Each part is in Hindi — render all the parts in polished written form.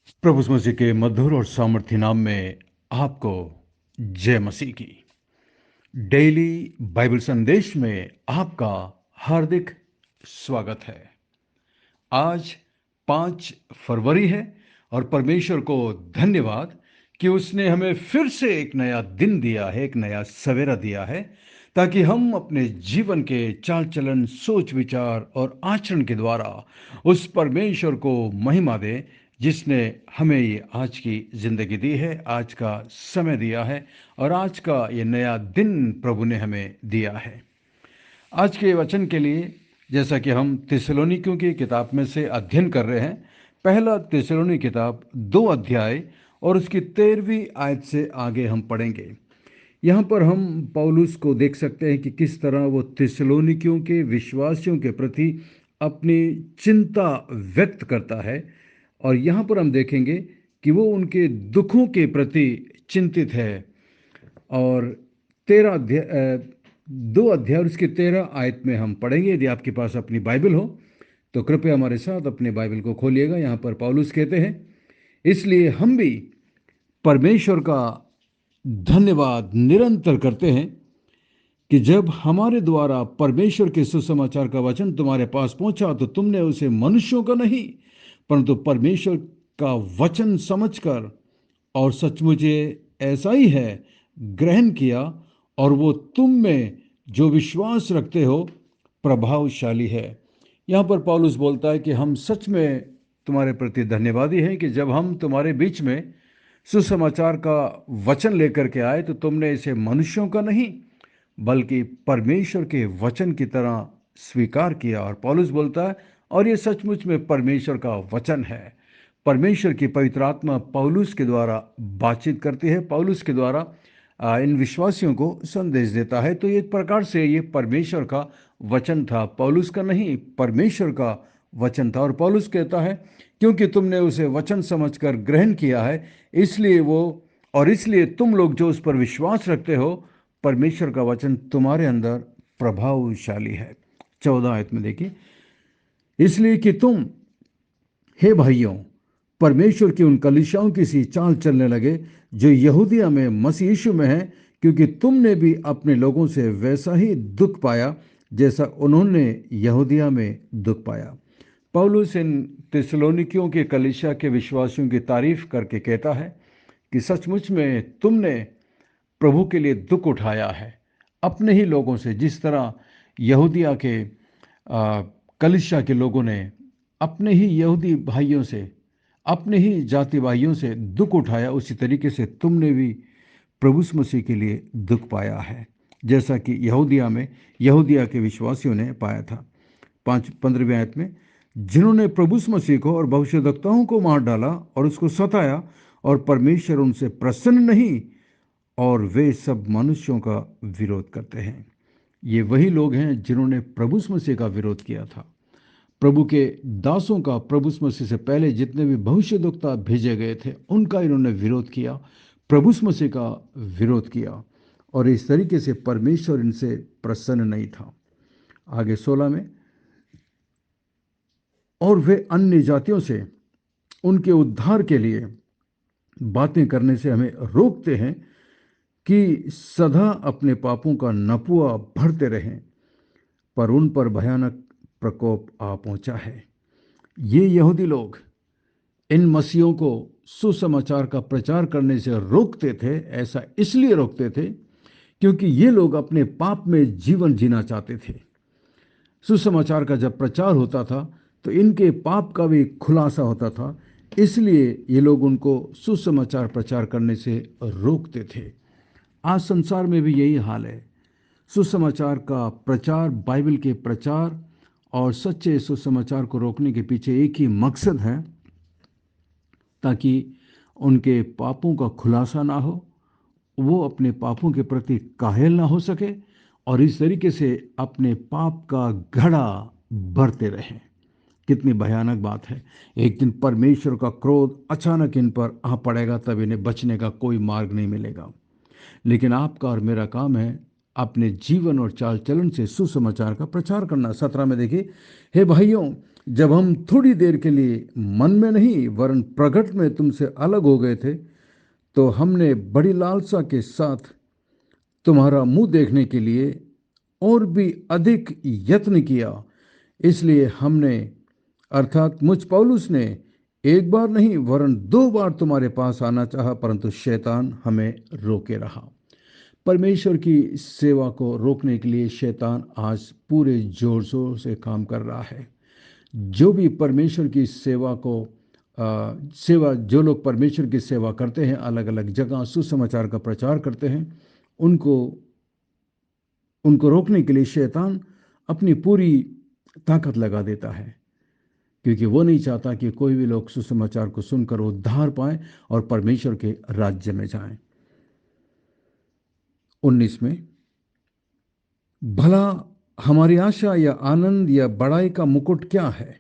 प्रभु यीशु मसीह के मधुर और सामर्थ्य नाम में आपको जय मसीह की। डेली बाइबल संदेश में आपका हार्दिक स्वागत है। आज 5 फरवरी है और परमेश्वर को धन्यवाद कि उसने हमें फिर से एक नया दिन दिया है, एक नया सवेरा दिया है, ताकि हम अपने जीवन के चाल चलन, सोच विचार और आचरण के द्वारा उस परमेश्वर को महिमा दें जिसने हमें ये आज की जिंदगी दी है, आज का समय दिया है और आज का ये नया दिन प्रभु ने हमें दिया है। आज के वचन के लिए, जैसा कि हम थिस्सलुनीकियों की किताब में से अध्ययन कर रहे हैं, पहला थिस्सलुनी किताब 2 अध्याय और उसकी 13वीं आयत से आगे हम पढ़ेंगे। यहाँ पर हम पौलुस को देख सकते हैं कि किस तरह वो थिस्सलुनीकियों के विश्वासियों के प्रति अपनी चिंता व्यक्त करता है। और यहाँ पर हम देखेंगे कि वो उनके दुखों के प्रति चिंतित है। और 2 अध्याय और उसकी 13 आयत में हम पढ़ेंगे। यदि आपके पास अपनी बाइबल हो तो कृपया हमारे साथ अपने बाइबल को खोलिएगा। यहाँ पर पौलुस कहते हैं, इसलिए हम भी परमेश्वर का धन्यवाद निरंतर करते हैं कि जब हमारे द्वारा परमेश्वर के सुसमाचार का वचन तुम्हारे पास पहुंचा तो तुमने उसे मनुष्यों का नहीं परंतु परमेश्वर का वचन समझकर और सचमुच ऐसा ही है ग्रहण किया, और वो तुम में जो विश्वास रखते हो प्रभावशाली है। यहाँ पर पौलुस बोलता है कि हम सच में तुम्हारे प्रति धन्यवादी हैं कि जब हम तुम्हारे बीच में सुसमाचार का वचन लेकर के आए तो तुमने इसे मनुष्यों का नहीं बल्कि परमेश्वर के वचन की तरह स्वीकार किया। और पौलुस बोलता है, और ये सचमुच में परमेश्वर का वचन है। परमेश्वर की पवित्र आत्मा पौलुस के द्वारा बातचीत करती है, पौलुस के द्वारा इन विश्वासियों को संदेश देता है। तो एक प्रकार से ये परमेश्वर का वचन था, पौलुस का नहीं, परमेश्वर का वचन था। और पौलुस कहता है, क्योंकि तुमने उसे वचन समझकर ग्रहण किया है, इसलिए तुम लोग जो उस पर विश्वास रखते हो, परमेश्वर का वचन तुम्हारे अंदर प्रभावशाली है। 14 आयत में देखिए, इसलिए कि तुम, हे भाइयों, परमेश्वर की उन कलीसियाओं की सी चाल चलने लगे जो यहूदिया में मसीह यीशु में है, क्योंकि तुमने भी अपने लोगों से वैसा ही दुख पाया जैसा उन्होंने यहूदिया में दुख पाया। पौलुस इन थिस्सलुनीकियों के कलीसिया के विश्वासियों की तारीफ करके कहता है कि सचमुच में तुमने प्रभु के लिए दुख उठाया है अपने ही लोगों से, जिस तरह यहूदिया के कलीसिया के लोगों ने अपने ही यहूदी भाइयों से, अपने ही जाति भाइयों से दुख उठाया, उसी तरीके से तुमने भी प्रभु मसीह के लिए दुख पाया है, जैसा कि यहूदिया के विश्वासियों ने पाया था। 15वीं आयत में, जिन्होंने प्रभु मसीह को और भविष्यद्वक्ताओं को मार डाला और उसको सताया, और परमेश्वर उनसे प्रसन्न नहीं, और वे सब मनुष्यों का विरोध करते हैं। ये वही लोग हैं जिन्होंने प्रभु मसीह का विरोध किया था। प्रभु के दासों का प्रभु मसीह से पहले जितने भी भविष्यद्वक्ता भेजे गए थे उनका इन्होंने विरोध किया, प्रभु मसीह का विरोध किया, और इस तरीके से परमेश्वर इनसे प्रसन्न नहीं था। आगे 16 में, और वे अन्य जातियों से उनके उद्धार के लिए बातें करने से हमें रोकते हैं कि सदा अपने पापों का नपुआ भरते रहें, पर उन पर भयानक प्रकोप आ पहुंचा है। ये यहूदी लोग इन मसीहों को सुसमाचार का प्रचार करने से रोकते थे। ऐसा इसलिए रोकते थे क्योंकि ये लोग अपने पाप में जीवन जीना चाहते थे। सुसमाचार का जब प्रचार होता था तो इनके पाप का भी खुलासा होता था, इसलिए ये लोग उनको सुसमाचार प्रचार करने से रोकते थे। आज संसार में भी यही हाल है। सुसमाचार का प्रचार, बाइबल के प्रचार और सच्चे सुसमाचार को रोकने के पीछे एक ही मकसद है, ताकि उनके पापों का खुलासा ना हो, वो अपने पापों के प्रति कायल ना हो सके, और इस तरीके से अपने पाप का घड़ा भरते रहें। कितनी भयानक बात है। एक दिन परमेश्वर का क्रोध अचानक इन पर आ पड़ेगा, तब इन्हें बचने का कोई मार्ग नहीं मिलेगा। लेकिन आपका और मेरा काम है अपने जीवन और चाल चलन से सुसमाचार का प्रचार करना। 17 में देखिए, हे भाइयों, जब हम थोड़ी देर के लिए मन में नहीं वरन प्रकट में तुमसे अलग हो गए थे, तो हमने बड़ी लालसा के साथ तुम्हारा मुंह देखने के लिए और भी अधिक यत्न किया। इसलिए हमने अर्थात मुझ पौलुस ने एक बार नहीं वरन 2 बार तुम्हारे पास आना चाहा, परंतु शैतान हमें रोके रहा। परमेश्वर की सेवा को रोकने के लिए शैतान आज पूरे जोर शोर से काम कर रहा है। जो भी परमेश्वर की सेवा को जो लोग परमेश्वर की सेवा करते हैं, अलग अलग जगह सुसमाचार का प्रचार करते हैं, उनको उनको रोकने के लिए शैतान अपनी पूरी ताकत लगा देता है, क्योंकि वो नहीं चाहता कि कोई भी लोग सुसमाचार को सुनकर उद्धार पाए और परमेश्वर के राज्य में जाएं। 19 में, भला हमारी आशा या आनंद या बड़ाई का मुकुट क्या है?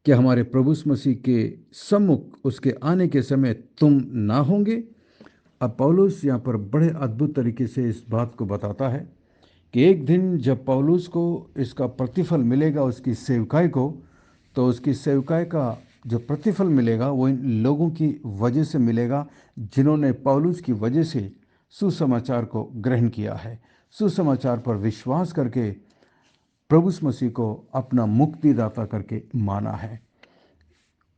क्या हमारे प्रभु मसीह के सम्मुख उसके आने के समय तुम ना होंगे? अब पौलुस यहाँ पर बड़े अद्भुत तरीके से इस बात को बताता है कि एक दिन जब पौलुस को इसका प्रतिफल मिलेगा, उसकी सेवकाई को, तो उसकी सेवकाई का जो प्रतिफल मिलेगा वो इन लोगों की वजह से मिलेगा जिन्होंने पौलुस की वजह से सुसमाचार को ग्रहण किया है, सुसमाचार पर विश्वास करके प्रभु मसीह को अपना मुक्तिदाता करके माना है।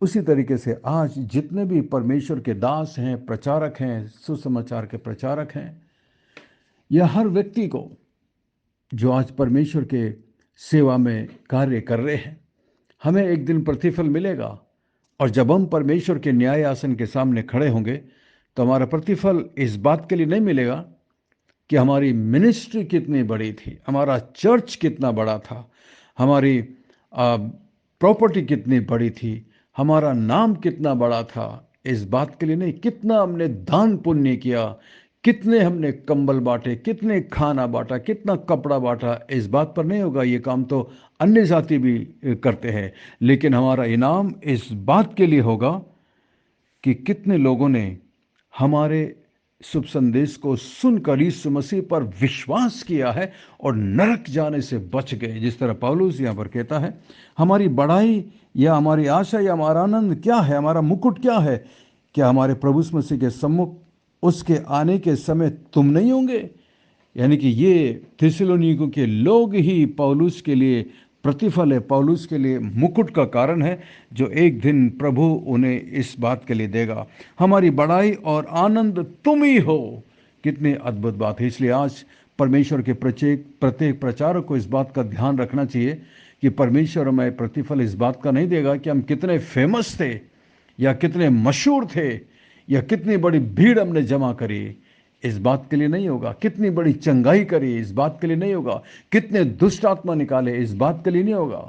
उसी तरीके से आज जितने भी परमेश्वर के दास हैं, प्रचारक हैं, सुसमाचार के प्रचारक हैं, या हर व्यक्ति को जो आज परमेश्वर के सेवा में कार्य कर रहे हैं, हमें एक दिन प्रतिफल मिलेगा। और जब हम परमेश्वर के न्याय आसन के सामने खड़े होंगे तो हमारा प्रतिफल इस बात के लिए नहीं मिलेगा कि हमारी मिनिस्ट्री कितनी बड़ी थी, हमारा चर्च कितना बड़ा था, हमारी प्रॉपर्टी कितनी बड़ी थी, हमारा नाम कितना बड़ा था। इस बात के लिए नहीं, कितना हमने दान पुण्य किया, कितने हमने कंबल बांटे, कितने खाना बांटा, कितना कपड़ा बांटा, इस बात पर नहीं होगा। ये काम तो अन्य जाति भी करते हैं, लेकिन हमारा इनाम इस बात के लिए होगा कि कितने लोगों ने हमारे शुभ संदेश को सुनकर यीशु मसीह पर विश्वास किया है और नरक जाने से बच गए। जिस तरह पौलुस यहाँ पर कहता है, हमारी बड़ाई या हमारी आशा या हमारा आनंद क्या है, हमारा मुकुट क्या है? क्या हमारे प्रभु मसीह के सम्मुख उसके आने के समय तुम नहीं होंगे? यानी कि ये थिस्सलुनीकियों के लोग ही पौलुस के लिए प्रतिफल है, पौलुस के लिए मुकुट का कारण है, जो एक दिन प्रभु उन्हें इस बात के लिए देगा। हमारी बड़ाई और आनंद तुम ही हो। कितनी अद्भुत बात है। इसलिए आज परमेश्वर के प्रत्येक प्रचारक को इस बात का ध्यान रखना चाहिए कि परमेश्वर हमें प्रतिफल इस बात का नहीं देगा कि हम कितने फेमस थे या कितने मशहूर थे या कितनी बड़ी भीड़ हमने जमा करी, इस बात के लिए नहीं होगा। कितनी बड़ी चंगाई करी, इस बात के लिए नहीं होगा। कितने दुष्ट आत्मा निकाले, इस बात के लिए नहीं होगा।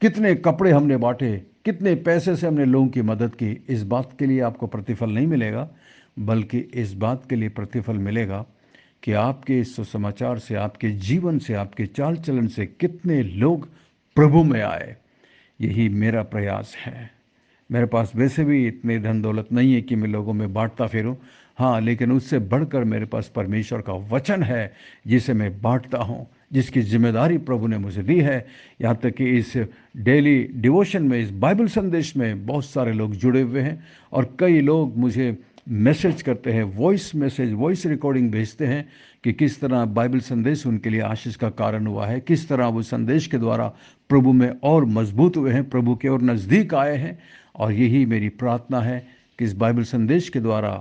कितने कपड़े हमने बांटे, कितने पैसे से हमने लोगों की मदद की, इस बात के लिए आपको प्रतिफल नहीं मिलेगा, बल्कि इस बात के लिए प्रतिफल मिलेगा कि आपके इस सुसमाचार से, आपके जीवन से, आपके चाल चलन से कितने लोग प्रभु में आए। यही मेरा प्रयास है। मेरे पास वैसे भी इतनी धन दौलत नहीं है कि मैं लोगों में बांटता फिरूं, हाँ, लेकिन उससे बढ़कर मेरे पास परमेश्वर का वचन है जिसे मैं बांटता हूँ, जिसकी जिम्मेदारी प्रभु ने मुझे दी है। यहाँ तक कि इस डेली डिवोशन में, इस बाइबल संदेश में बहुत सारे लोग जुड़े हुए हैं और कई लोग मुझे मैसेज करते हैं, वॉइस मैसेज, वॉइस रिकॉर्डिंग भेजते हैं कि किस तरह बाइबल संदेश उनके लिए आशीष का कारण हुआ है, किस तरह वो संदेश के द्वारा प्रभु में और मजबूत हुए हैं, प्रभु के और नज़दीक आए हैं। और यही मेरी प्रार्थना है कि इस बाइबल संदेश के द्वारा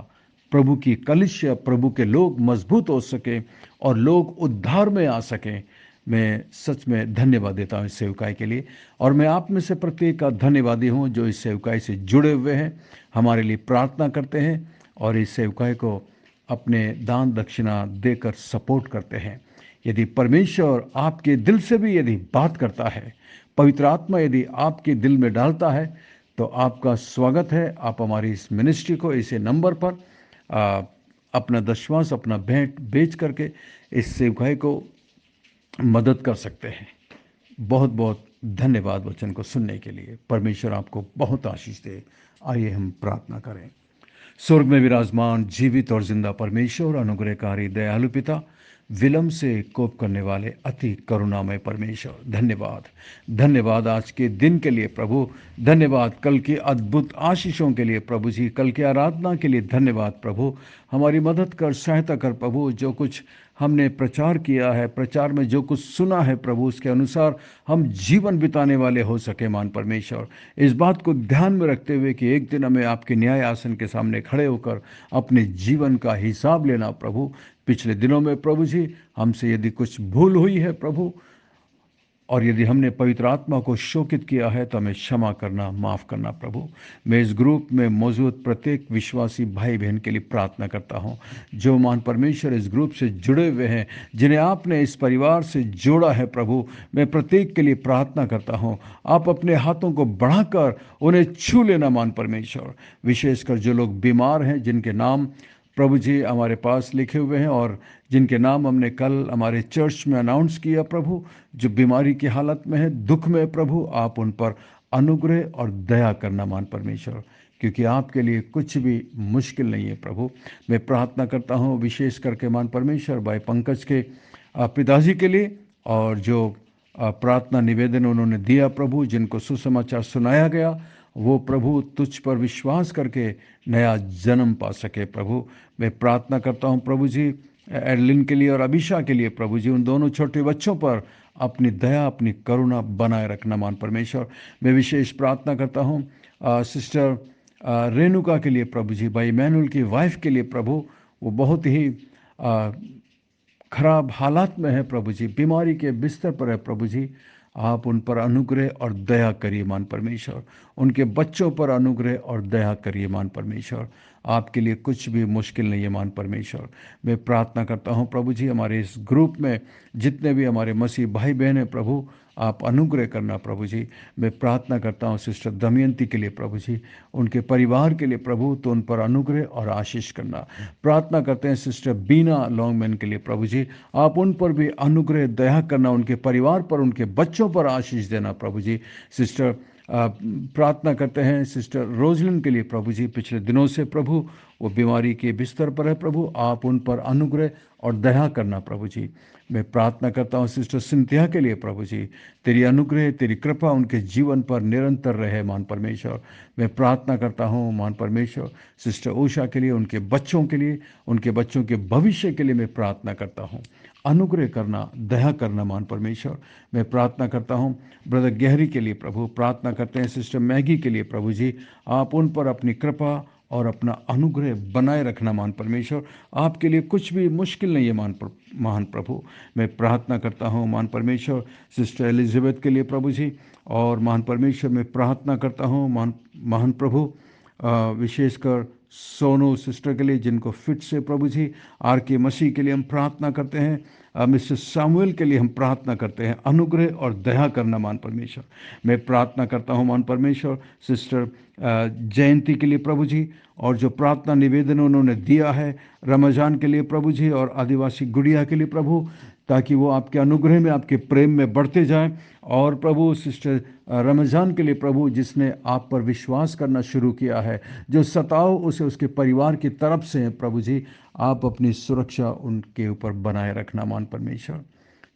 प्रभु की कलीसिया, प्रभु के लोग मजबूत हो सके और लोग उद्धार में आ सकें। मैं सच में धन्यवाद देता हूँ इस सेवकाई के लिए, और मैं आप में से प्रत्येक का धन्यवादी हूँ जो इस सेवकाई से जुड़े हुए हैं, हमारे लिए प्रार्थना करते हैं और इस सेवकाई को अपने दान दक्षिणा देकर सपोर्ट करते हैं। यदि परमेश्वर आपके दिल से भी यदि बात करता है, पवित्र आत्मा यदि आपके दिल में डालता है, तो आपका स्वागत है। आप हमारी इस मिनिस्ट्री को इसे नंबर पर अपना दशवांश, अपना भेंट बेच करके इस सेवकाई को मदद कर सकते हैं। बहुत बहुत धन्यवाद वचन को सुनने के लिए। परमेश्वर आपको बहुत आशीष दे। आइए हम प्रार्थना करें। स्वर्ग में विराजमान जीवित और जिंदा परमेश्वर, अनुग्रहकारी दयालु पिता, विलम्ब से कोप करने वाले अति करुणामय परमेश्वर, धन्यवाद। धन्यवाद आज के दिन के लिए प्रभु, धन्यवाद कल की अद्भुत आशीषों के लिए प्रभु जी, कल की आराधना के लिए धन्यवाद प्रभु। हमारी मदद कर, सहायता कर प्रभु। जो कुछ हमने प्रचार किया है, प्रचार में जो कुछ सुना है प्रभु, उसके अनुसार हम जीवन बिताने वाले हो सके मान परमेश्वर। इस बात को ध्यान में रखते हुए कि एक दिन हमें आपके न्याय आसन के सामने खड़े होकर अपने जीवन का हिसाब लेना प्रभु। पिछले दिनों में प्रभु जी हमसे यदि कुछ भूल हुई है प्रभु, और यदि हमने पवित्र आत्मा को शोकित किया है तो हमें क्षमा करना, माफ़ करना प्रभु। मैं इस ग्रुप में मौजूद प्रत्येक विश्वासी भाई बहन के लिए प्रार्थना करता हूँ, जो मान परमेश्वर इस ग्रुप से जुड़े हुए हैं, जिन्हें आपने इस परिवार से जोड़ा है प्रभु। मैं प्रत्येक के लिए प्रार्थना करता हूँ, आप अपने हाथों को बढ़ाकर उन्हें छू लेना मान परमेश्वर। विशेषकर जो लोग बीमार हैं, जिनके नाम प्रभु जी हमारे पास लिखे हुए हैं और जिनके नाम हमने कल हमारे चर्च में अनाउंस किया प्रभु, जो बीमारी की हालत में है, दुख में प्रभु, आप उन पर अनुग्रह और दया करना मान परमेश्वर, क्योंकि आपके लिए कुछ भी मुश्किल नहीं है प्रभु। मैं प्रार्थना करता हूँ विशेष करके मान परमेश्वर भाई पंकज के पिताजी के लिए, और जो प्रार्थना निवेदन उन्होंने दिया प्रभु, जिनको सुसमाचार सुनाया गया, वो प्रभु तुझ पर विश्वास करके नया जन्म पा सके प्रभु। मैं प्रार्थना करता हूँ प्रभु जी एडलिन के लिए और अभिषा के लिए प्रभु जी, उन दोनों छोटे बच्चों पर अपनी दया, अपनी करुणा बनाए रखना मान परमेश्वर। मैं विशेष प्रार्थना करता हूँ सिस्टर रेणुका के लिए प्रभु जी, भाई मैनुअल की वाइफ के लिए प्रभु। वो बहुत ही खराब हालात में है प्रभु जी, बीमारी के बिस्तर पर है प्रभु जी। आप उन पर अनुग्रह और दया करिए मान परमेश्वर। उनके बच्चों पर अनुग्रह और दया करिए मान परमेश्वर। आपके लिए कुछ भी मुश्किल नहीं है मान परमेश्वर। मैं प्रार्थना करता हूँ प्रभु जी, हमारे इस ग्रुप में जितने भी हमारे मसीह भाई बहन हैं प्रभु, आप अनुग्रह करना प्रभु जी। मैं प्रार्थना करता हूँ सिस्टर दमयंती के लिए प्रभु जी, उनके परिवार के लिए प्रभु, तो उन पर अनुग्रह और आशीष करना। प्रार्थना करते हैं सिस्टर बीना लॉन्गमैन के लिए प्रभु जी, आप उन पर भी अनुग्रह दया करना, उनके परिवार पर, उनके बच्चों पर आशीष देना प्रभु जी। सिस्टर प्रार्थना करते हैं सिस्टर रोजलिन के लिए प्रभु जी, पिछले दिनों से प्रभु वो बीमारी के बिस्तर पर है प्रभु, आप उन पर अनुग्रह और दया करना प्रभु जी। मैं प्रार्थना करता हूँ सिस्टर सिंथिया के लिए प्रभु जी, तेरी अनुग्रह, तेरी कृपा उनके जीवन पर निरंतर रहे मान परमेश्वर। मैं प्रार्थना करता हूँ मान परमेश्वर सिस्टर उषा के लिए, उनके बच्चों के लिए, उनके बच्चों के भविष्य के लिए मैं प्रार्थना करता हूँ, अनुग्रह करना, दया करना मान परमेश्वर। मैं प्रार्थना करता हूँ ब्रदर गहरी के लिए प्रभु, प्रार्थना करते हैं सिस्टर मैगी के लिए प्रभु जी, आप उन पर अपनी कृपा और अपना अनुग्रह बनाए रखना मान परमेश्वर। आपके लिए कुछ भी मुश्किल नहीं है महान प्रभु। मैं प्रार्थना करता हूँ मान परमेश्वर सिस्टर एलिजाबेथ के लिए प्रभु जी, और महान परमेश्वर मैं प्रार्थना करता हूँ महान प्रभु विशेषकर सोनू सिस्टर के लिए, जिनको फिट से प्रभु जी, आर के मसीह के लिए हम प्रार्थना करते हैं, मिस्टर सामुएल के लिए हम प्रार्थना करते हैं, अनुग्रह और दया करना मान परमेश्वर। मैं प्रार्थना करता हूँ मान परमेश्वर सिस्टर जयंती के लिए प्रभु जी, और जो प्रार्थना निवेदन उन्होंने दिया है रमजान के लिए प्रभु जी, और आदिवासी गुड़िया के लिए प्रभु, ताकि वो आपके अनुग्रह में, आपके प्रेम में बढ़ते जाएं। और प्रभु सिस्टर रमजान के लिए प्रभु, जिसने आप पर विश्वास करना शुरू किया है, जो सताव उसे उसके परिवार की तरफ से है प्रभु जी, आप अपनी सुरक्षा उनके ऊपर बनाए रखना मान परमेश्वर।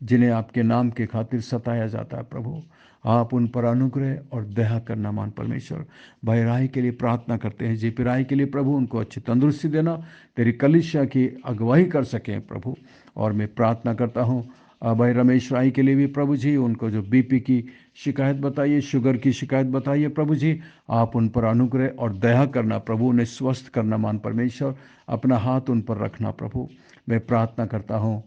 जिन्हें आपके नाम के खातिर सताया जाता है प्रभु, आप उन पर अनुग्रह और दया करना मान परमेश्वर। भाई राय के लिए प्रार्थना करते हैं, जेपी राय के लिए प्रभु, उनको अच्छी तंदुरुस्ती देना, तेरी कलीसिया की अगुवाई कर सकें प्रभु। और मैं प्रार्थना करता हूँ भाई रमेश राय के लिए भी प्रभु जी, उनको जो बीपी की शिकायत बताइए, शुगर की शिकायत बताइए प्रभु जी, आप उन पर अनुग्रह और दया करना प्रभु, उन्हें स्वस्थ करना मान परमेश्वर, अपना हाथ उन पर रखना प्रभु। मैं प्रार्थना करता हूँ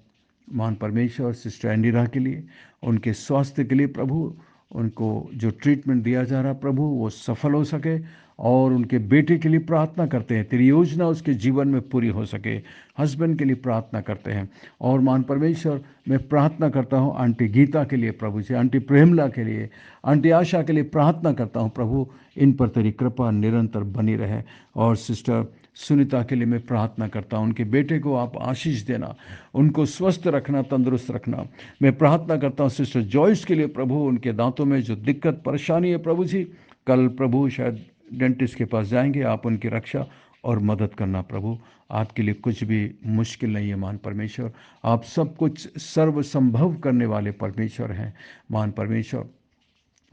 मान परमेश्वर सिस्टर एंडिरा के लिए, उनके स्वास्थ्य के लिए प्रभु, उनको जो ट्रीटमेंट दिया जा रहा प्रभु वो सफल हो सके, और उनके बेटे के लिए प्रार्थना करते हैं, तेरी योजना उसके जीवन में पूरी हो सके। हस्बैंड के लिए प्रार्थना करते हैं, और मान परमेश्वर मैं प्रार्थना करता हूँ आंटी गीता के लिए प्रभु जी, आंटी प्रेमला के लिए, आंटी आशा के लिए प्रार्थना करता हूँ प्रभु, इन पर तेरी कृपा निरंतर बनी रहे। और सिस्टर सुनीता के लिए मैं प्रार्थना करता हूँ, उनके बेटे को आप आशीष देना, उनको स्वस्थ रखना, तंदुरुस्त रखना। मैं प्रार्थना करता हूँ सिस्टर जॉयस के लिए प्रभु, उनके दांतों में जो दिक्कत परेशानी है प्रभु जी, कल प्रभु शायद डेंटिस्ट के पास जाएंगे, आप उनकी रक्षा और मदद करना प्रभु। आपके लिए कुछ भी मुश्किल नहीं है महान परमेश्वर। आप सब कुछ सर्व संभव करने वाले परमेश्वर हैं महान परमेश्वर।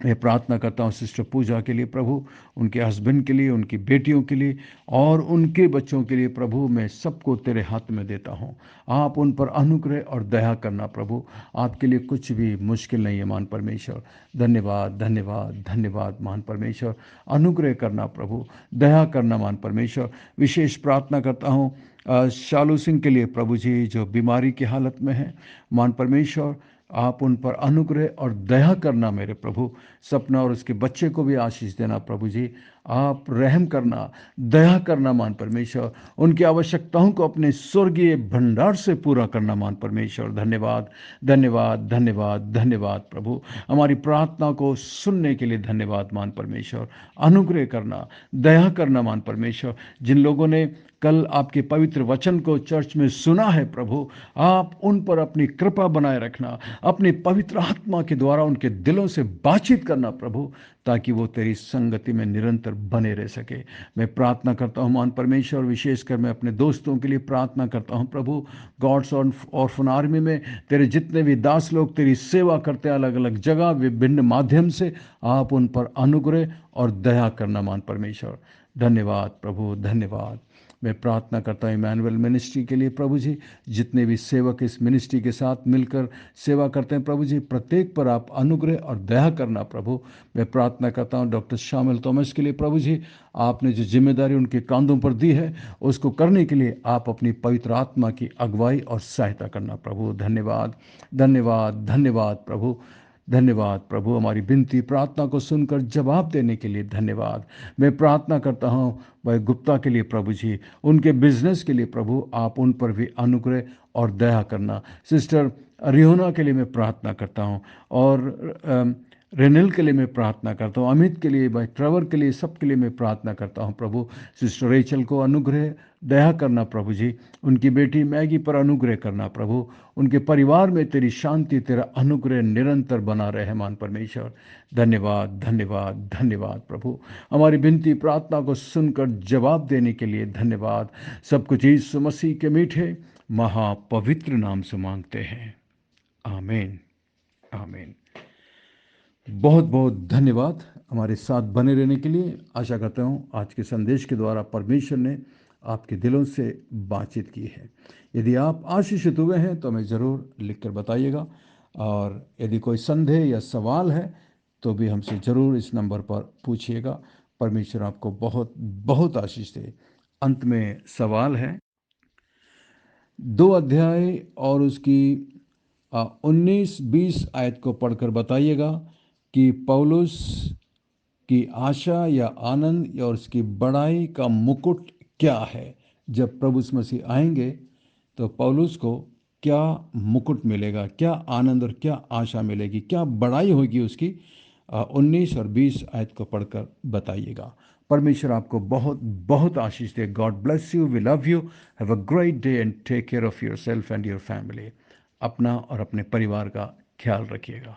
मैं प्रार्थना करता हूँ सिस्टर पूजा के लिए प्रभु, उनके हस्बैंड के लिए, उनकी बेटियों के लिए और उनके बच्चों के लिए प्रभु। मैं सबको तेरे हाथ में देता हूँ। आप उन पर अनुग्रह और दया करना प्रभु। आपके लिए कुछ भी मुश्किल नहीं है महान परमेश्वर। धन्यवाद धन्यवाद धन्यवाद महान परमेश्वर। अनुग्रह करना प्रभु, दया करना महान परमेश्वर। विशेष प्रार्थना करता हूँ शालू सिंह के लिए प्रभु जी, जो बीमारी की हालत में है महान परमेश्वर। आप उन पर अनुग्रह और दया करना मेरे प्रभु। सपना और उसके बच्चे को भी आशीष देना प्रभु जी। आप रहम करना, दया करना महान परमेश्वर। उनकी आवश्यकताओं को अपने स्वर्गीय भंडार से पूरा करना महान परमेश्वर। धन्यवाद धन्यवाद धन्यवाद धन्यवाद प्रभु। हमारी प्रार्थना को सुनने के लिए धन्यवाद महान परमेश्वर। अनुग्रह करना, दया करना महान परमेश्वर। जिन लोगों ने कल आपके पवित्र वचन को चर्च में सुना है प्रभु, आप उन पर अपनी कृपा बनाए रखना। अपनी पवित्र आत्मा के द्वारा उनके दिलों से बातचीत करना प्रभु, ताकि वो तेरी संगति में निरंतर बने रह सके। मैं प्रार्थना करता हूँ महान परमेश्वर, विशेषकर मैं अपने दोस्तों के लिए प्रार्थना करता हूँ प्रभु। गॉड्स ऑर्फन आर्मी में तेरे जितने भी दास लोग तेरी सेवा करते हैं अलग अलग जगह विभिन्न माध्यम से, आप उन पर अनुग्रह और दया करना महान परमेश्वर। धन्यवाद प्रभु, धन्यवाद। मैं प्रार्थना करता हूँ इमैनुअल मिनिस्ट्री के लिए प्रभु जी। जितने भी सेवक इस मिनिस्ट्री के साथ मिलकर सेवा करते हैं प्रभु जी, प्रत्येक पर आप अनुग्रह और दया करना प्रभु। मैं प्रार्थना करता हूँ डॉक्टर शामिल थॉमस के लिए प्रभु जी। आपने जो जिम्मेदारी उनके कांधों पर दी है, उसको करने के लिए आप अपनी पवित्र आत्मा की अगुवाई और सहायता करना प्रभु। धन्यवाद धन्यवाद धन्यवाद प्रभु, धन्यवाद प्रभु। हमारी विनती प्रार्थना को सुनकर जवाब देने के लिए धन्यवाद। मैं प्रार्थना करता हूँ भाई गुप्ता के लिए प्रभु जी, उनके बिजनेस के लिए प्रभु, आप उन पर भी अनुग्रह और दया करना। सिस्टर रिहोना के लिए मैं प्रार्थना करता हूँ और रेनल के लिए मैं प्रार्थना करता हूँ, अमित के लिए, भाई ट्रेवर के लिए, सबके लिए मैं प्रार्थना करता हूँ प्रभु। सिस्टर रेचल को अनुग्रह दया करना प्रभु जी। उनकी बेटी मैगी पर अनुग्रह करना प्रभु। उनके परिवार में तेरी शांति, तेरा अनुग्रह निरंतर बना रहे मान परमेश्वर। धन्यवाद धन्यवाद धन्यवाद प्रभु। हमारी विनती प्रार्थना को सुनकर जवाब देने के लिए धन्यवाद। सब कुछ यीशु मसीह के मीठे महापवित्र नाम से मांगते हैं, आमीन आमीन। बहुत बहुत धन्यवाद हमारे साथ बने रहने के लिए। आशा करता हूँ आज के संदेश के द्वारा परमेश्वर ने आपके दिलों से बातचीत की है। यदि आप आशीषित हुए हैं तो हमें ज़रूर लिखकर बताइएगा, और यदि कोई संदेह या सवाल है तो भी हमसे ज़रूर इस नंबर पर पूछिएगा। परमेश्वर आपको बहुत बहुत आशीष दे। अंत में सवाल है, 2 अध्याय और उसकी 19-20 आयत को पढ़कर बताइएगा कि पौलुस की आशा या आनंद या उसकी बड़ाई का मुकुट क्या है। जब प्रभु यीशु मसीह आएंगे तो पौलुस को क्या मुकुट मिलेगा, क्या आनंद और क्या आशा मिलेगी, क्या बड़ाई होगी उसकी। 19 और 20 आयत को पढ़कर बताइएगा। परमेश्वर आपको बहुत बहुत आशीष दे। God bless you, we love you, have a great day and take care of yourself and your family. अपना और अपने परिवार का ख्याल रखिएगा।